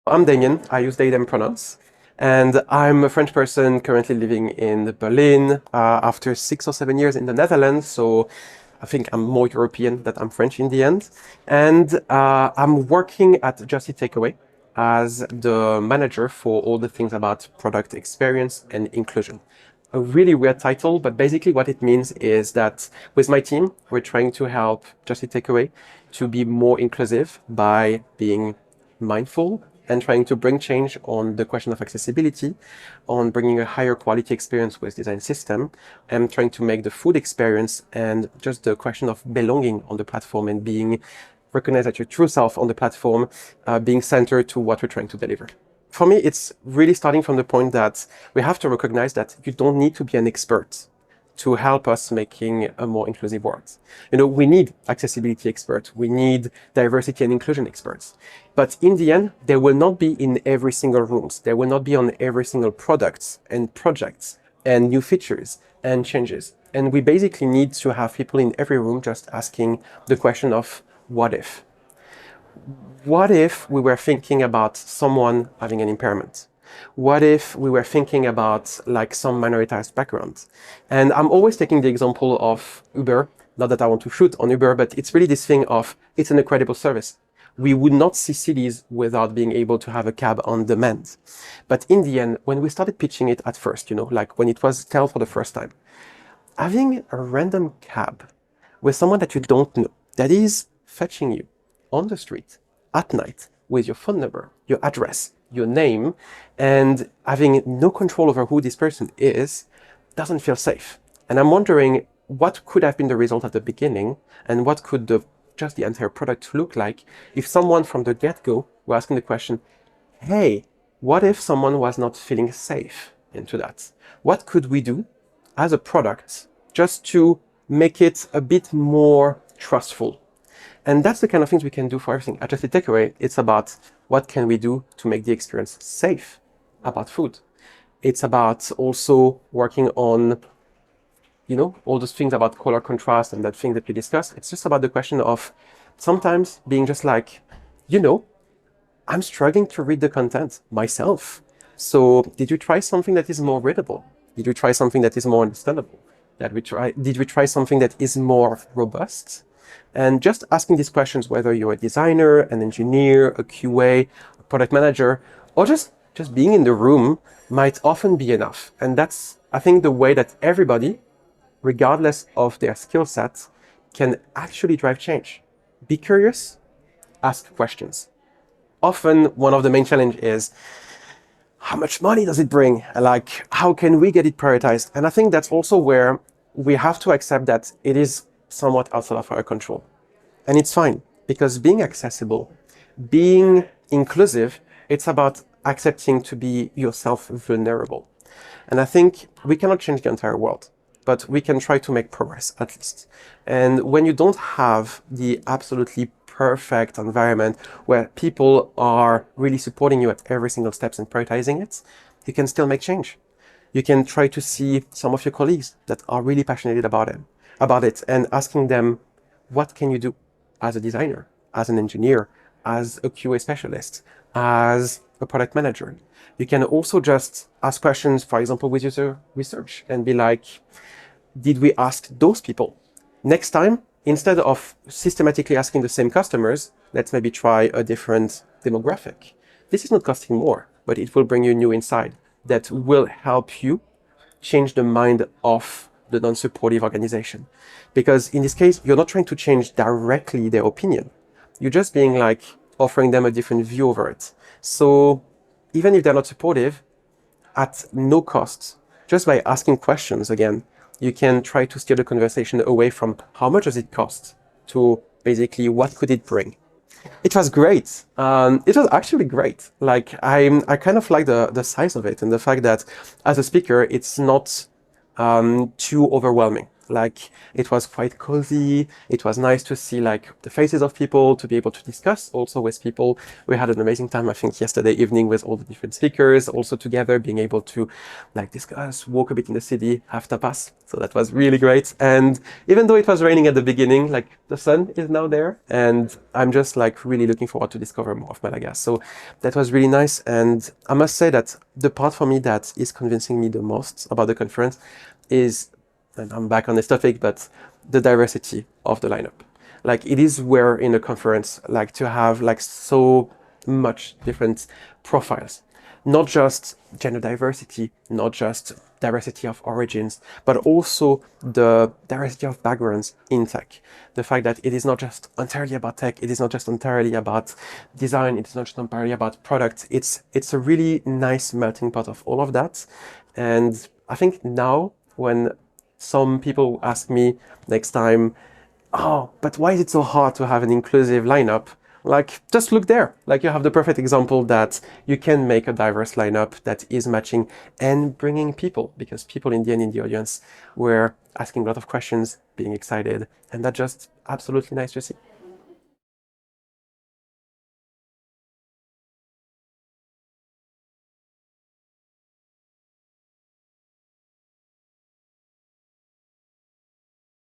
I'm Damien. I use they, them pronouns. And I'm a French person currently living in Berlin after 6 or 7 years in the Netherlands. So I think I'm more European than I'm French in the end. And I'm working at Just Eat Takeaway as the manager for all the things about product experience and inclusion. A really weird title, but basically what it means is that with my team, we're trying to help Just Eat Takeaway to be more inclusive by being mindful and trying to bring change on the question of accessibility, on bringing a higher quality experience with design system, and trying to make the food experience and just the question of belonging on the platform and being recognized as your true self on the platform, being centered to what we're trying to deliver. For me, it's really starting from the point that we have to recognize that you don't need to be an expert to help us making a more inclusive world. We need accessibility experts, we need diversity and inclusion experts. But in the end, they will not be in every single rooms. They will not be on every single products and projects and new features and changes. And we basically need to have people in every room just asking the question of what if? What if we were thinking about someone having an impairment? What if we were thinking about like some minoritized background? And I'm always taking the example of Uber, not that I want to shoot on Uber, but it's really this thing of it's an incredible service. We would not see cities without being able to have a cab on demand. But in the end, when we started pitching it at first, like when it was told for the first time, having a random cab with someone that you don't know, that is fetching you on the street at night with your phone number, your address, your name, and having no control over who this person is, doesn't feel safe. And I'm wondering what could have been the result at the beginning and what could just the entire product look like if someone from the get-go were asking the question, hey, what if someone was not feeling safe into that? What could we do as a product just to make it a bit more trustful? And that's the kind of things we can do for everything. At Just Eat Takeaway, it's about what can we do to make the experience safe about food. It's about also working on, all those things about color contrast and that thing that we discussed. It's just about the question of sometimes being just like, I'm struggling to read the content myself. So did you try something that is more readable? Did you try something that is more understandable? Did we try something that is more robust? And just asking these questions, whether you're a designer, an engineer, a QA, a product manager, or just being in the room might often be enough. And that's, I think, the way that everybody, regardless of their skill set, can actually drive change. Be curious, ask questions. Often, one of the main challenges is, how much money does it bring? Like, how can we get it prioritized? And I think that's also where we have to accept that it is somewhat outside of our control. And it's fine, because being accessible, being inclusive, it's about accepting to be yourself vulnerable. And I think we cannot change the entire world, but we can try to make progress at least. And when you don't have the absolutely perfect environment where people are really supporting you at every single steps and prioritizing it, you can still make change. You can try to see some of your colleagues that are really passionate about it and asking them, what can you do as a designer, as an engineer, as a QA specialist, as a product manager? You can also just ask questions, for example, with user research and be like, did we ask those people? Next time, instead of systematically asking the same customers, let's maybe try a different demographic. This is not costing more, but it will bring you new insight that will help you change the mind of the non-supportive organization. Because in this case, you're not trying to change directly their opinion. You're just being like offering them a different view over it. So even if they're not supportive, at no cost, just by asking questions again, you can try to steer the conversation away from how much does it cost to basically what could it bring. It was great. It was actually great. Like I kind of like the size of it and the fact that as a speaker, it's not too overwhelming. Like, it was quite cozy. It was nice to see like the faces of people, to be able to discuss also with people. We had an amazing time, I think, yesterday evening with all the different speakers, also together, being able to like discuss, walk a bit in the city, have tapas. So that was really great. And even though it was raining at the beginning, like the sun is now there, and I'm just like really looking forward to discover more of Malaga. So that was really nice. And I must say that the part for me that is convincing me the most about the conference is, and I'm back on this topic, but the diversity of the lineup. Like, it is rare in a conference, like, to have like so much different profiles, not just gender diversity, not just diversity of origins, but also the diversity of backgrounds in tech. The fact that it is not just entirely about tech, it is not just entirely about design, it is not just entirely about product. It's a really nice melting pot of all of that. And I think now, when some people ask me next time, oh, but why is it so hard to have an inclusive lineup? Like, just look there. Like, you have the perfect example that you can make a diverse lineup that is matching and bringing people, because people in the end in the audience were asking a lot of questions, being excited, and that's just absolutely nice to see.